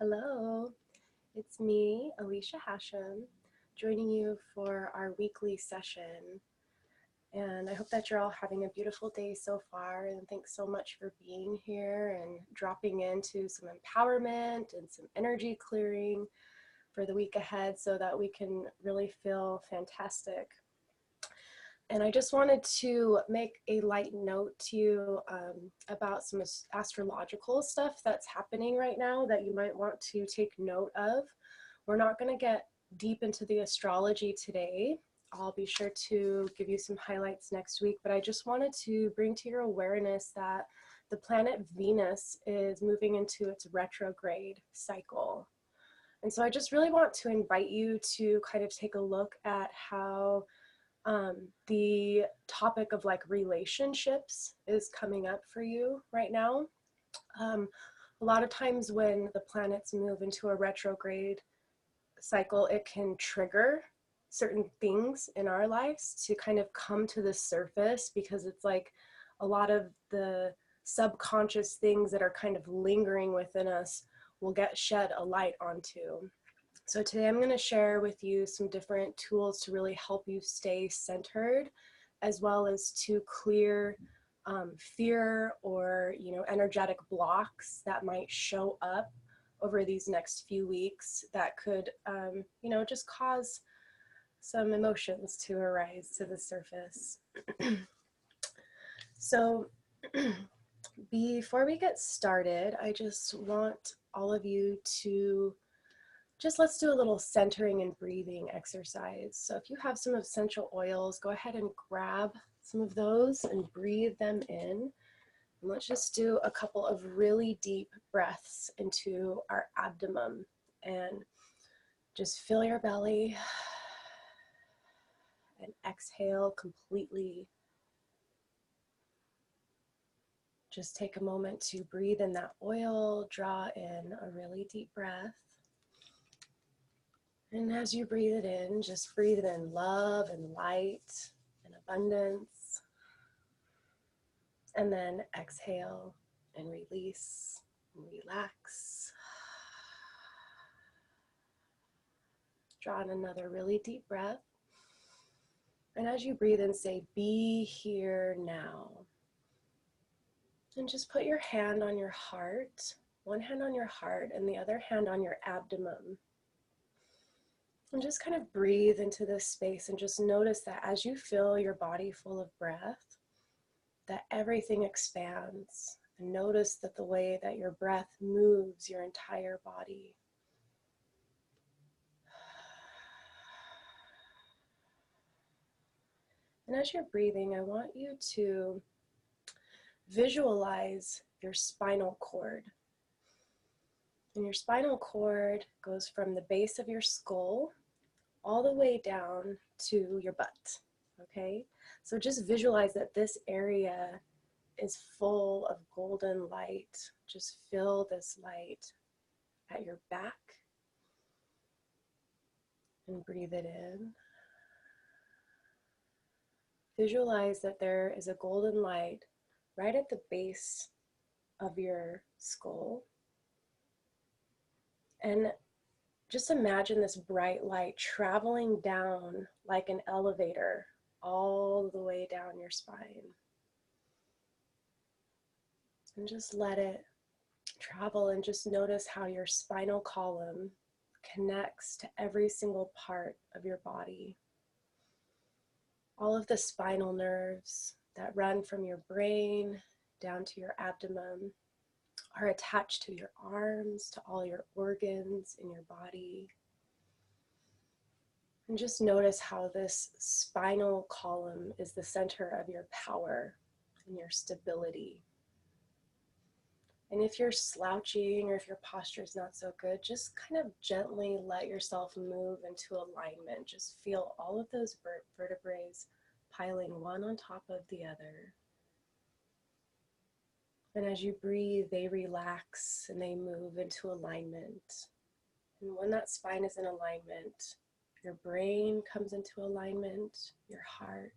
Hello, it's me, Alicia Hashem, joining you for our weekly session. And I hope that you're all having a beautiful day so far. And thanks so much for being here and dropping into some empowerment and some energy clearing for the week ahead so that we can really feel fantastic. And I just wanted to make a light note to you about some astrological stuff that's happening right now that you might want to take note of. We're not going to get deep into the astrology today. I'll be sure to give you some highlights next week, but I just wanted to bring to your awareness that the planet Venus is moving into its retrograde cycle. And so I just really want to invite you to kind of take a look at how the topic of like relationships is coming up for you right now. A lot of times when the planets move into a retrograde cycle, it can trigger certain things in our lives to kind of come to the surface, because it's like a lot of the subconscious things that are kind of lingering within us will get shed a light onto. So today I'm going to share with you some different tools to really help you stay centered, as well as to clear fear or, energetic blocks that might show up over these next few weeks that could, just cause some emotions to arise to the surface. So before we get started, I just want all of you to let's do a little centering and breathing exercise. So if you have some essential oils, go ahead and grab some of those and breathe them in. And let's just do a couple of really deep breaths into our abdomen and just fill your belly and exhale completely. Just take a moment to breathe in that oil, draw in a really deep breath. And as you breathe it in, just breathe it in love and light and abundance. And then exhale and release and relax. Draw in another really deep breath. And as you breathe in, say, be here now. And just put your hand on your heart, one hand on your heart and the other hand on your abdomen. And just kind of breathe into this space and just notice that as you fill your body full of breath, that everything expands. And notice that the way that your breath moves your entire body. And as you're breathing, I want you to visualize your spinal cord. And your spinal cord goes from the base of your skull all the way down to your butt, okay? So just visualize that this area is full of golden light. Just feel this light at your back and breathe it in. Visualize that there is a golden light right at the base of your skull. And just imagine this bright light traveling down like an elevator all the way down your spine. And just let it travel and just notice how your spinal column connects to every single part of your body. All of the spinal nerves that run from your brain down to your abdomen are attached to your arms, to all your organs in your body. And just notice how this spinal column is the center of your power and your stability. And if you're slouching or if your posture is not so good, just kind of gently let yourself move into alignment. Just feel all of those vertebrae piling one on top of the other. And as you breathe, they relax and they move into alignment. And when that spine is in alignment, your brain comes into alignment, your heart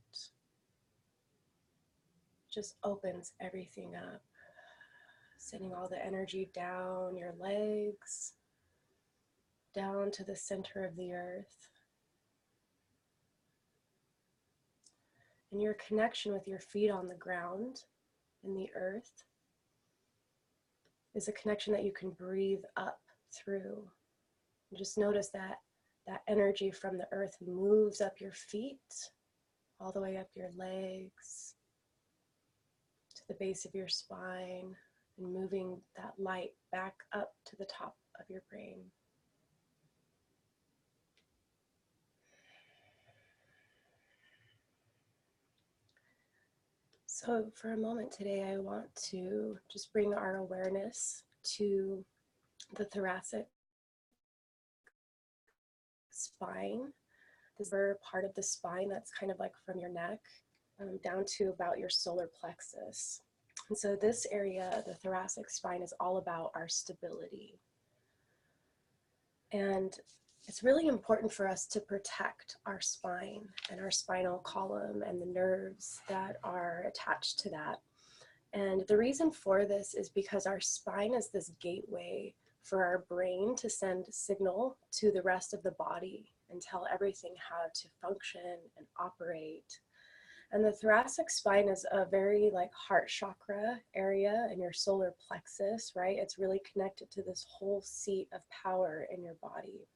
just opens everything up, sending all the energy down your legs, down to the center of the earth. And your connection with your feet on the ground in the earth is a connection that you can breathe up through. And just notice that that energy from the earth moves up your feet, all the way up your legs, to the base of your spine, and moving that light back up to the top of your brain. So for a moment today, I want to just bring our awareness to the thoracic spine. This is part of the spine that's kind of like from your neck down to about your solar plexus. And so this area, the thoracic spine, is all about our stability. And it's really important for us to protect our spine and our spinal column and the nerves that are attached to that. And the reason for this is because our spine is this gateway for our brain to send signal to the rest of the body and tell everything how to function and operate. And the thoracic spine is a very like heart chakra area in your solar plexus, right? It's really connected to this whole seat of power in your body.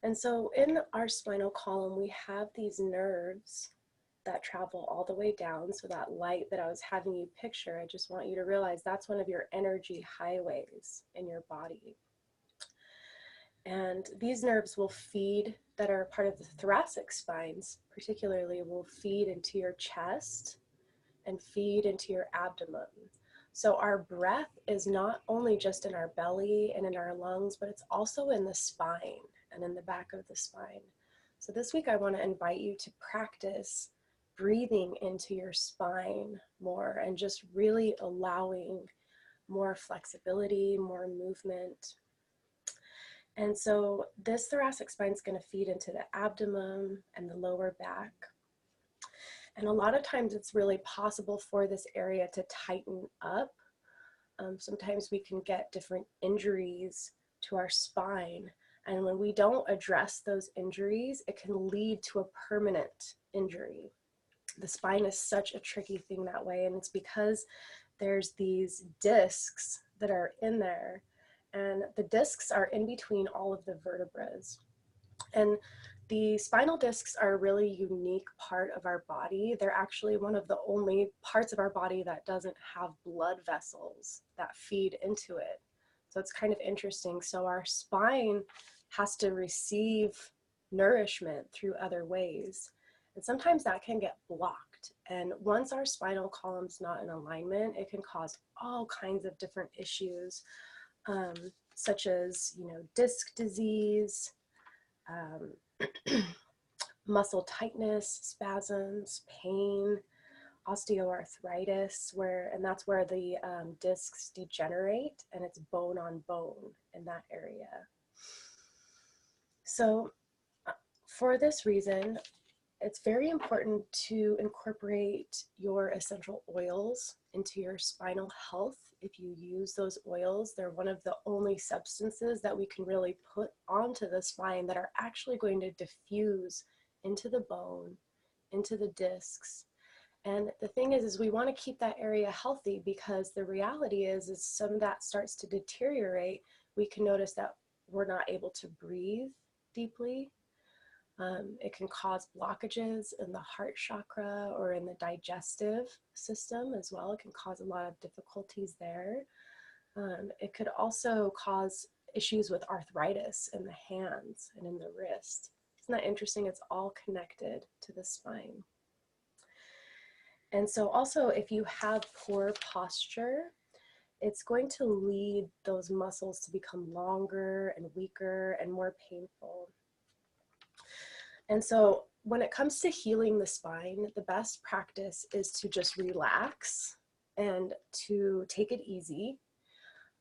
And so in our spinal column, we have these nerves that travel all the way down. So that light that I was having you picture, I just want you to realize that's one of your energy highways in your body. And these nerves will feed, that are part of the thoracic spines, particularly will feed into your chest and feed into your abdomen. So our breath is not only just in our belly and in our lungs, but it's also in the spine and in the back of the spine. So this week I want to invite you to practice breathing into your spine more and just really allowing more flexibility, more movement. And so this thoracic spine is going to feed into the abdomen and the lower back. And a lot of times it's really possible for this area to tighten up. Sometimes we can get different injuries to our spine. And when we don't address those injuries, it can lead to a permanent injury. The spine is such a tricky thing that way. And it's because there's these discs that are in there. And the discs are in between all of the vertebrae. And the spinal discs are a really unique part of our body. They're actually one of the only parts of our body that doesn't have blood vessels that feed into it. So it's kind of interesting. So our spine has to receive nourishment through other ways. And sometimes that can get blocked. And once our spinal column's not in alignment, it can cause all kinds of different issues, such as, disc disease, muscle tightness, spasms, pain, osteoarthritis, and that's where the discs degenerate, and it's bone on bone in that area. So for this reason, it's very important to incorporate your essential oils into your spinal health. If you use those oils, they're one of the only substances that we can really put onto the spine that are actually going to diffuse into the bone, into the discs. And the thing is we want to keep that area healthy, because the reality is some of that starts to deteriorate. We can notice that we're not able to breathe deeply. It can cause blockages in the heart chakra or in the digestive system as well. It can cause a lot of difficulties there. It could also cause issues with arthritis in the hands and in the wrist. Isn't that interesting? It's all connected to the spine. And so also, if you have poor posture, it's going to lead those muscles to become longer and weaker and more painful. And so when it comes to healing the spine, the best practice is to just relax and to take it easy.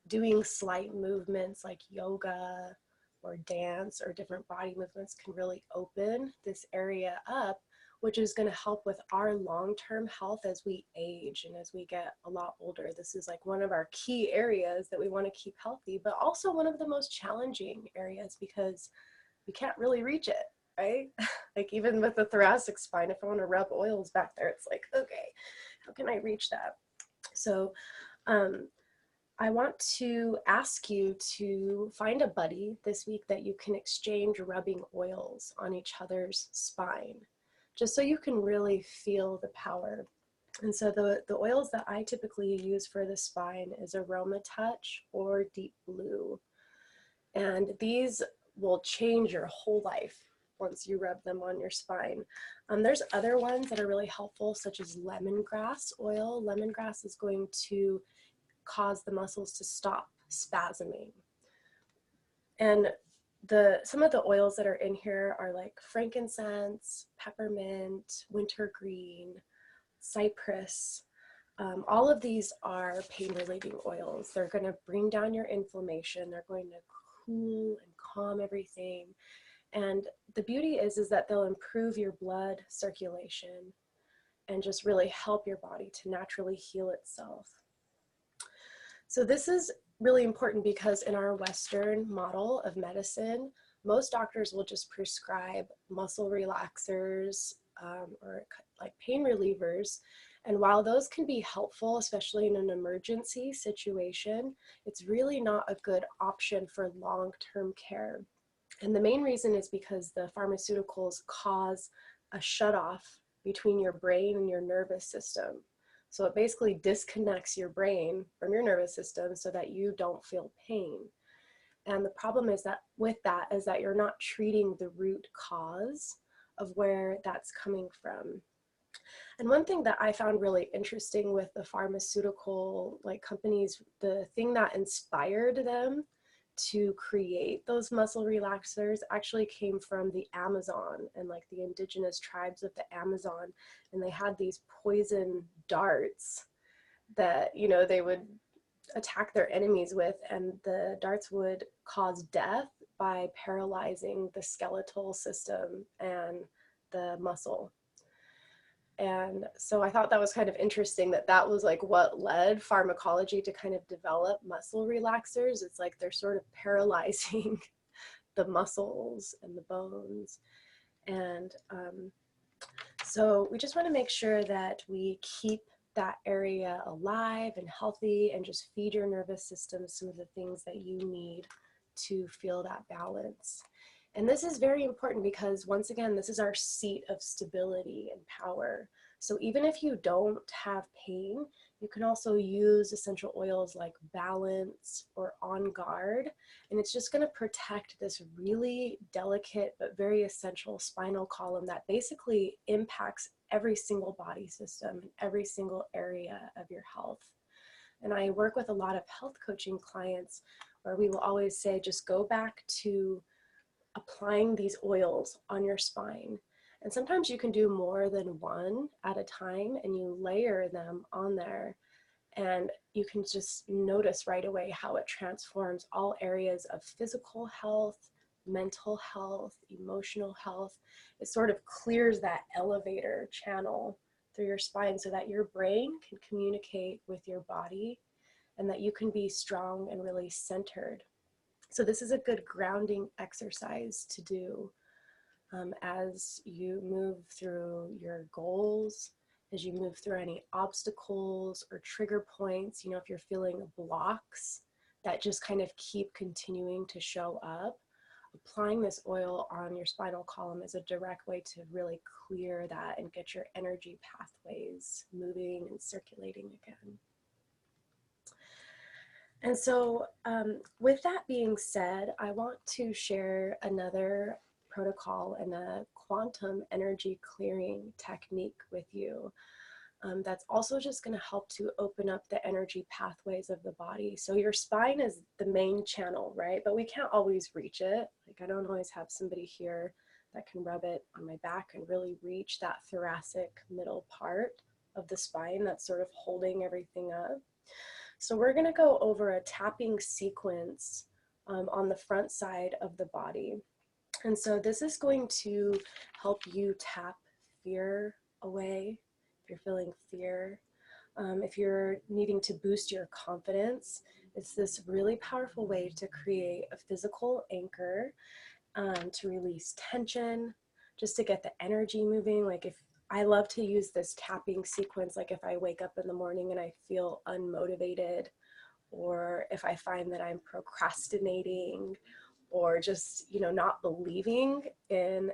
Doing slight movements like yoga or dance or different body movements can really open this area up which is going to help with our long-term health as we age and as we get a lot older. This is like one of our key areas that we want to keep healthy, but also one of the most challenging areas because we can't really reach it, right? Like even with the thoracic spine, if I want to rub oils back there, it's like, okay, how can I reach that? So I want to ask you to find a buddy this week that you can exchange rubbing oils on each other's spine, just so you can really feel the power. And so the oils that I typically use for the spine is Aroma Touch or Deep Blue. And these will change your whole life once you rub them on your spine. There's other ones that are really helpful, such as lemongrass oil. Lemongrass is going to cause the muscles to stop spasming. And some of the oils that are in here are like frankincense, peppermint, wintergreen, cypress. All of these are pain relieving oils. They're going to bring down your inflammation. They're going to cool and calm everything. And the beauty is that they'll improve your blood circulation and just really help your body to naturally heal itself. So this is really important because in our Western model of medicine, most doctors will just prescribe muscle relaxers or like pain relievers. And while those can be helpful, especially in an emergency situation, it's really not a good option for long-term care. And the main reason is because the pharmaceuticals cause a shutoff between your brain and your nervous system. So it basically disconnects your brain from your nervous system so that you don't feel pain. And the problem is that you're not treating the root cause of where that's coming from. And one thing that I found really interesting with the pharmaceutical companies, the thing that inspired them to create those muscle relaxers actually came from the Amazon and like the indigenous tribes of the Amazon. And they had these poison darts that, they would attack their enemies with, and the darts would cause death by paralyzing the skeletal system and the muscle. And so I thought that was kind of interesting that was like what led pharmacology to kind of develop muscle relaxers. It's like they're sort of paralyzing the muscles and the bones. And so we just want to make sure that we keep that area alive and healthy and just feed your nervous system some of the things that you need to feel that balance. And this is very important because, once again, this is our seat of stability and power. So even if you don't have pain, you can also use essential oils like Balance or On Guard, and it's just going to protect this really delicate but very essential spinal column that basically impacts every single body system and every single area of your health. And I work with a lot of health coaching clients where we will always say, just go back to applying these oils on your spine. And sometimes you can do more than one at a time, and you layer them on there, and you can just notice right away how it transforms all areas of physical health, mental health, emotional health. It sort of clears that elevator channel through your spine so that your brain can communicate with your body and that you can be strong and really centered. So this is a good grounding exercise to do as you move through your goals, as you move through any obstacles or trigger points. If you're feeling blocks that just kind of keep continuing to show up, applying this oil on your spinal column is a direct way to really clear that and get your energy pathways moving and circulating again. And so with that being said, I want to share another protocol and a quantum energy clearing technique with you that's also just going to help to open up the energy pathways of the body. So your spine is the main channel, right? But we can't always reach it. Like, I don't always have somebody here that can rub it on my back and really reach that thoracic middle part of the spine that's sort of holding everything up. So we're going to go over a tapping sequence on the front side of the body. And so this is going to help you tap fear away, if you're feeling fear. If you're needing to boost your confidence, it's this really powerful way to create a physical anchor, to release tension, just to get the energy moving. Like, if I love to use this tapping sequence, like if I wake up in the morning and I feel unmotivated, or if I find that I'm procrastinating, or just, not believing in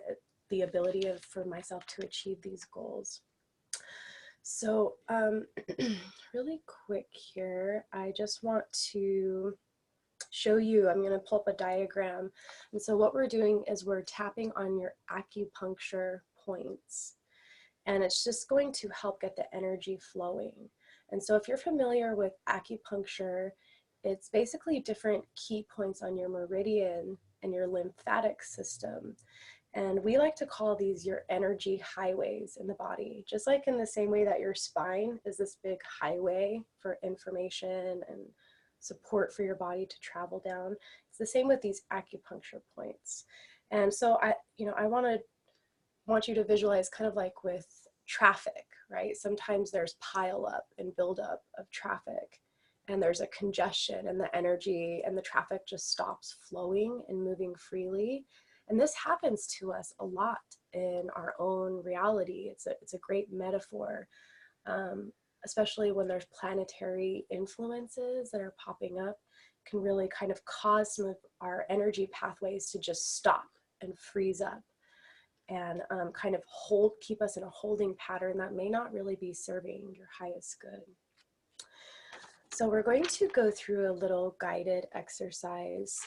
the ability for myself to achieve these goals. So really quick here, I just want to show you, I'm going to pull up a diagram. And so what we're doing is we're tapping on your acupuncture points. And it's just going to help get the energy flowing. And so if you're familiar with acupuncture, it's basically different key points on your meridian and your lymphatic system. And we like to call these your energy highways in the body, just like in the same way that your spine is this big highway for information and support for your body to travel down. It's the same with these acupuncture points. And so I want you to visualize kind of like with traffic, right? Sometimes there's pile up and build up of traffic, and there's a congestion, and the energy and the traffic just stops flowing and moving freely. And this happens to us a lot in our own reality. It's a great metaphor, especially when there's planetary influences that are popping up, can really kind of cause some of our energy pathways to just stop and freeze up, and kind of keep us in a holding pattern that may not really be serving your highest good. So we're going to go through a little guided exercise.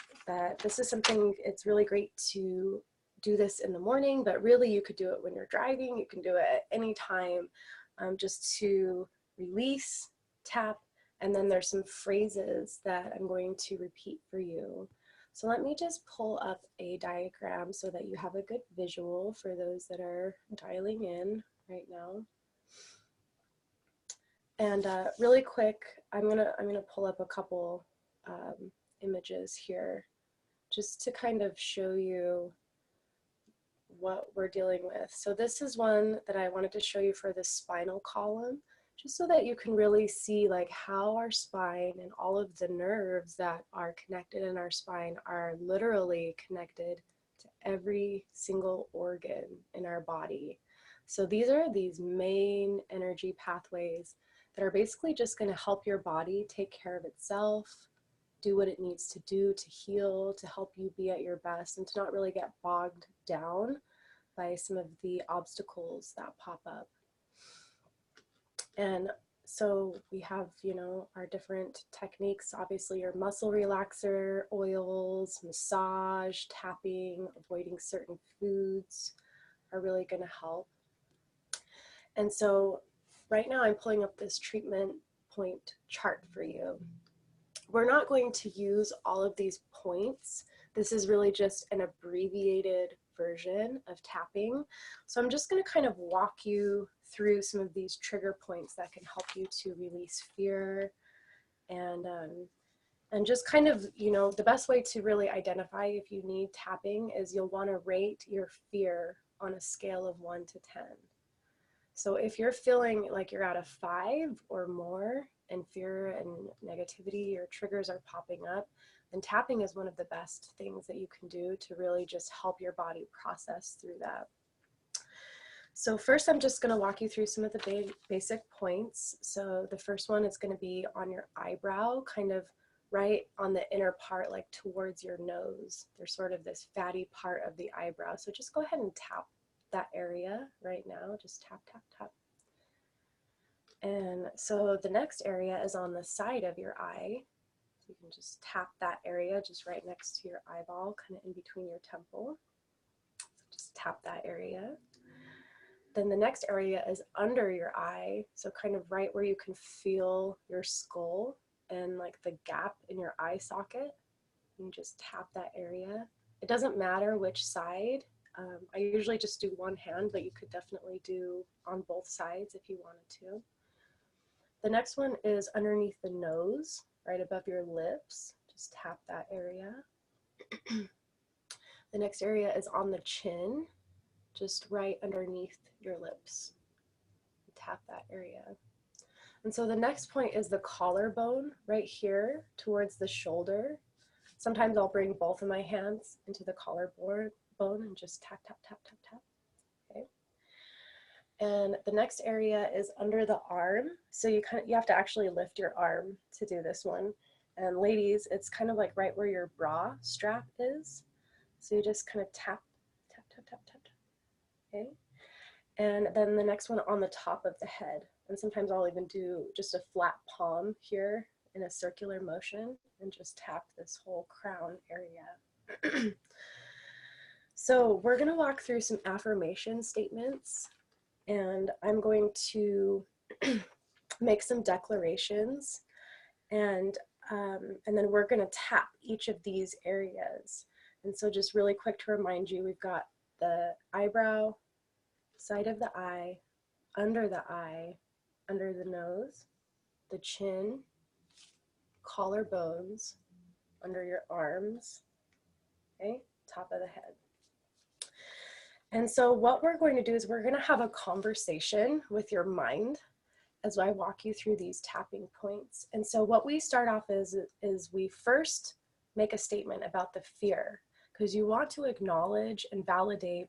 This is something, it's really great to do this in the morning, but really you could do it when you're driving. You can do it at any time, just to release, tap, and then there's some phrases that I'm going to repeat for you. So let me just pull up a diagram so that you have a good visual for those that are dialing in right now. And really quick, I'm gonna pull up a couple images here just to kind of show you what we're dealing with. So this is one that I wanted to show you for the spinal column, just so that you can really see like how our spine and all of the nerves that are connected in our spine are literally connected to every single organ in our body. So these are these main energy pathways that are basically just going to help your body take care of itself, do what it needs to do to heal, to help you be at your best, and to not really get bogged down by some of the obstacles that pop up. And so we have, our different techniques, obviously your muscle relaxer, oils, massage, tapping, avoiding certain foods are really going to help. And so right now I'm pulling up this treatment point chart for you. We're not going to use all of these points. This is really just an abbreviated version of tapping. So I'm just going to kind of walk you through some of these trigger points that can help you to release fear, and just kind of, the best way to really identify if you need tapping is you'll want to rate your fear on a scale of 1 to 10. So if you're feeling like you're at a 5 or more, and fear and negativity or triggers are popping up, then tapping is one of the best things that you can do to really just help your body process through that. So first, I'm just going to walk you through some of the basic points. So the first one is going to be on your eyebrow, kind of right on the inner part, like towards your nose. There's sort of this fatty part of the eyebrow. So just go ahead and tap that area right now. Just tap, tap, tap. And so the next area is on the side of your eye. So you can just tap that area just right next to your eyeball, kind of in between your temple. So just tap that area. Then the next area is under your eye, so kind of right where you can feel your skull and like the gap in your eye socket. You just tap that area. It doesn't matter which side. I usually just do one hand, but you could definitely do on both sides if you wanted to. The next one is underneath the nose, right above your lips. Just tap that area. The next area is on the chin. just right underneath your lips. Tap that area. And so the next point is the collarbone right here towards the shoulder. Sometimes I'll bring both of my hands into the collarbone and just tap, tap, tap, tap, tap. Okay. And the next area is under the arm. So you have to actually lift your arm to do this one. And ladies, it's kind of like right where your bra strap is. So you just kind of tap, tap, tap, tap, tap. Okay. And then the next one on the top of the head. And sometimes I'll even do just a flat palm here in a circular motion and just tap this whole crown area. So we're going to walk through some affirmation statements, and I'm going to make some declarations, and then we're going to tap each of these areas. And so just really quick to remind you, we've got the eyebrow, side of the eye, under the nose, the chin, collarbones, under your arms, okay, top of the head. And so what we're going to do is we're going to have a conversation with your mind as I walk you through these tapping points. And so what we start off is we first make a statement about the fear, because you want to acknowledge and validate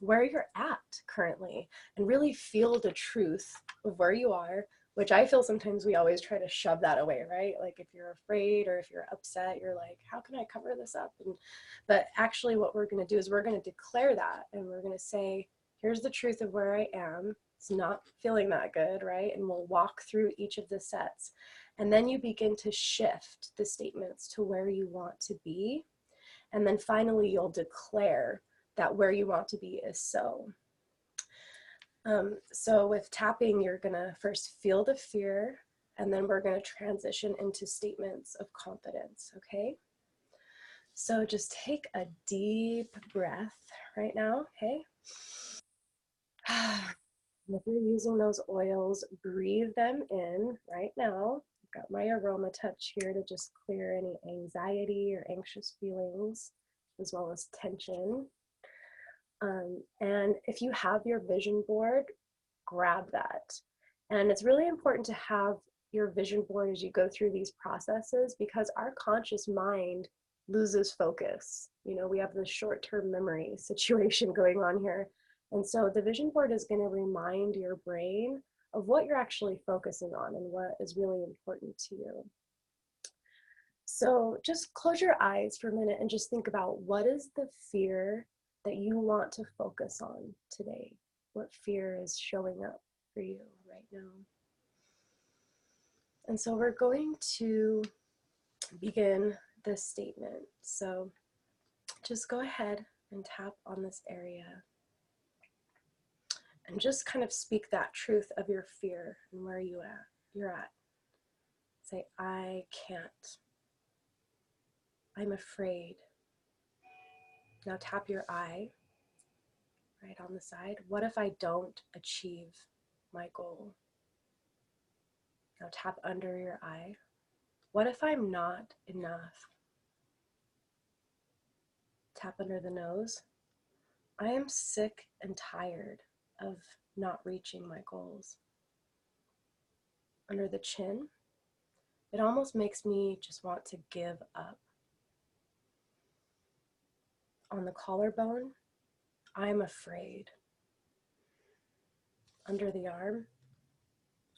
where you're at currently and really feel the truth of where you are, which I feel sometimes we always try to shove that away, right? Like if you're afraid or if you're upset, you're like, how can I cover this up? But actually what we're going to do is we're going to declare that, and we're going to say, here's the truth of where I am. It's not feeling that good, right? And we'll walk through each of the sets. And then you begin to shift the statements to where you want to be. And then finally, you'll declare that where you want to be is so. So with tapping, you're going to first feel the fear, and then we're going to transition into statements of confidence, okay? So just take a deep breath right now, okay? If you're using those oils, breathe them in right now. I've got my aroma touch here to just clear any anxiety or anxious feelings, as well as tension. And if you have your vision board, grab that. And it's really important to have your vision board as you go through these processes, because our conscious mind loses focus. You know, we have this short-term memory situation going on here. And so the vision board is going to remind your brain of what you're actually focusing on and what is really important to you. So just close your eyes for a minute and just think about, what is the fear that you want to focus on today? What fear is showing up for you right now? And so we're going to begin this statement. So just go ahead and tap on this area and just kind of speak that truth of your fear and where you're at. Say, I can't. I'm afraid. Now tap your eye right on the side. What if I don't achieve my goal? Now tap under your eye. What if I'm not enough? Tap under the nose. I am sick and tired of not reaching my goals. Under the chin, it almost makes me just want to give up. On the collarbone, I'm afraid. Under the arm,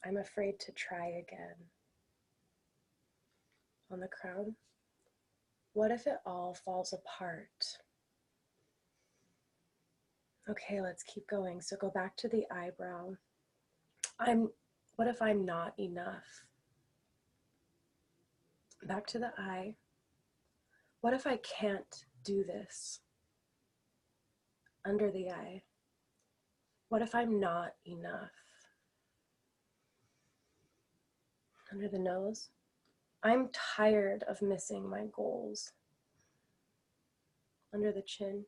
I'm afraid to try again. On the crown, what if it all falls apart? Okay, let's keep going. So go back to the eyebrow. What if I'm not enough? Back to the eye. What if I can't do this? Under the eye. What if I'm not enough? Under the nose. I'm tired of missing my goals. Under the chin.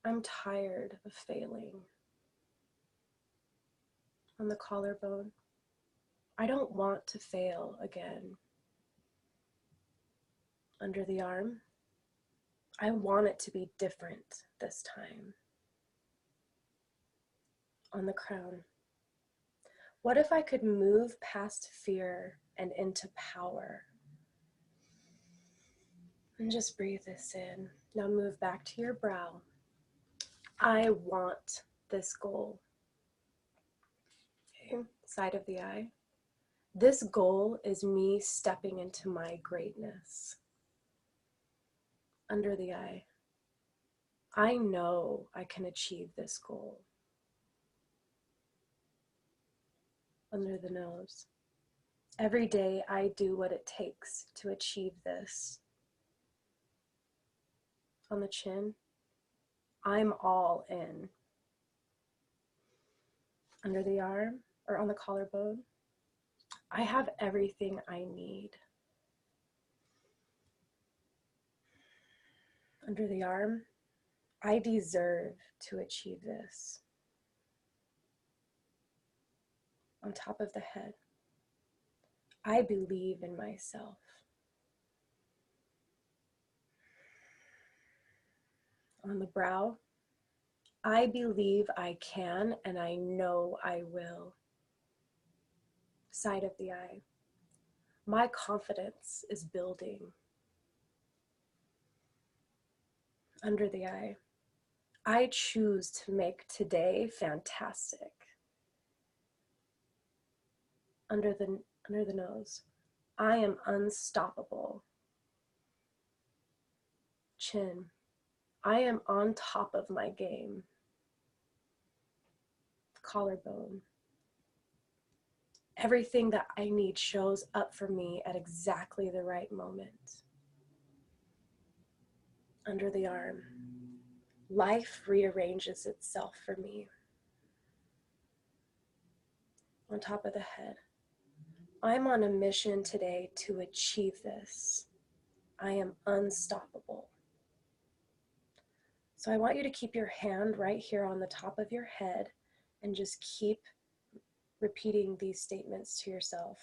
I'm tired of failing. On the collarbone. I don't want to fail again. Under the arm. I want it to be different this time. on the crown. What if I could move past fear and into power? And just breathe this in. Now move back to your brow. I want this goal. Okay, side of the eye. This goal is me stepping into my greatness. Under the eye. I know I can achieve this goal. Under the nose. Every day I do what it takes to achieve this. On the chin. I'm all in. Under the arm or on the collarbone. I have everything I need. Under the arm. I deserve to achieve this. On top of the head. I believe in myself. On the brow. I believe I can and I know I will. Side of the eye. My confidence is building. Under the eye. I choose to make today fantastic. Under the nose. I am unstoppable. Chin. I am on top of my game. Collarbone. Everything that I need shows up for me at exactly the right moment. Under the arm. Life rearranges itself for me. On top of the head. I'm on a mission today to achieve this. I am unstoppable. So I want you to keep your hand right here on the top of your head and just keep repeating these statements to yourself.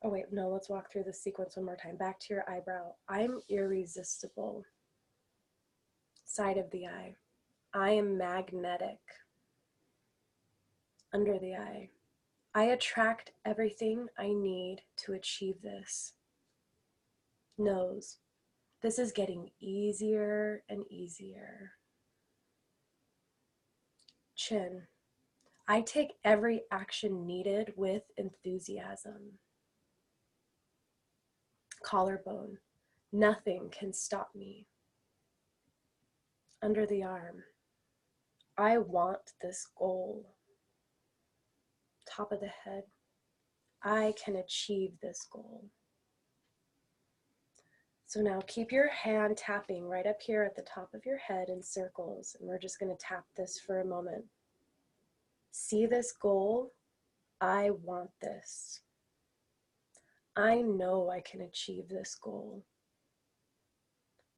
Oh wait, no, let's walk through the sequence one more time. Back to your eyebrow. I'm irresistible. Side of the eye. I am magnetic. Under the eye. I attract everything I need to achieve this. Nose. This is getting easier and easier. Chin. I take every action needed with enthusiasm. Collarbone. Nothing can stop me. Under the arm. I want this goal. Top of the head. I can achieve this goal. So now keep your hand tapping right up here at the top of your head in circles, and we're just going to tap this for a moment. See this goal? I want this. I know I can achieve this goal.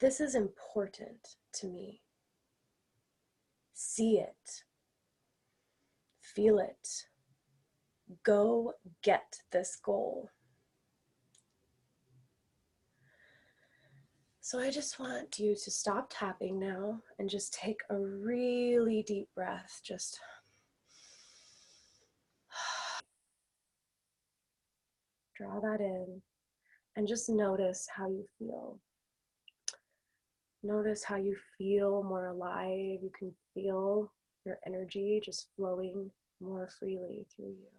This is important to me. See it. Feel it. Go get this goal. So I just want you to stop tapping now and just take a really deep breath. Just draw that in and just notice how you feel. Notice how you feel more alive. You can feel your energy just flowing more freely through you.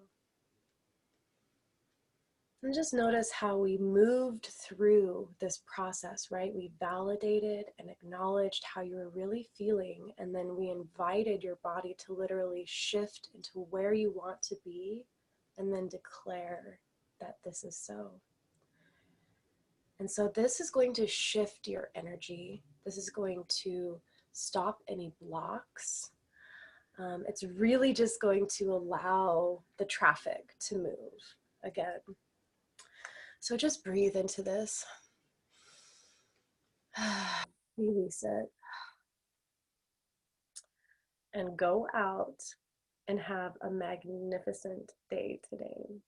And just notice how we moved through this process, right? We validated and acknowledged how you were really feeling, and then we invited your body to literally shift into where you want to be, and then declare that this is so. And so this is going to shift your energy. This is going to stop any blocks. It's really just going to allow the traffic to move again. So just breathe into this. Release it. And go out and have a magnificent day today.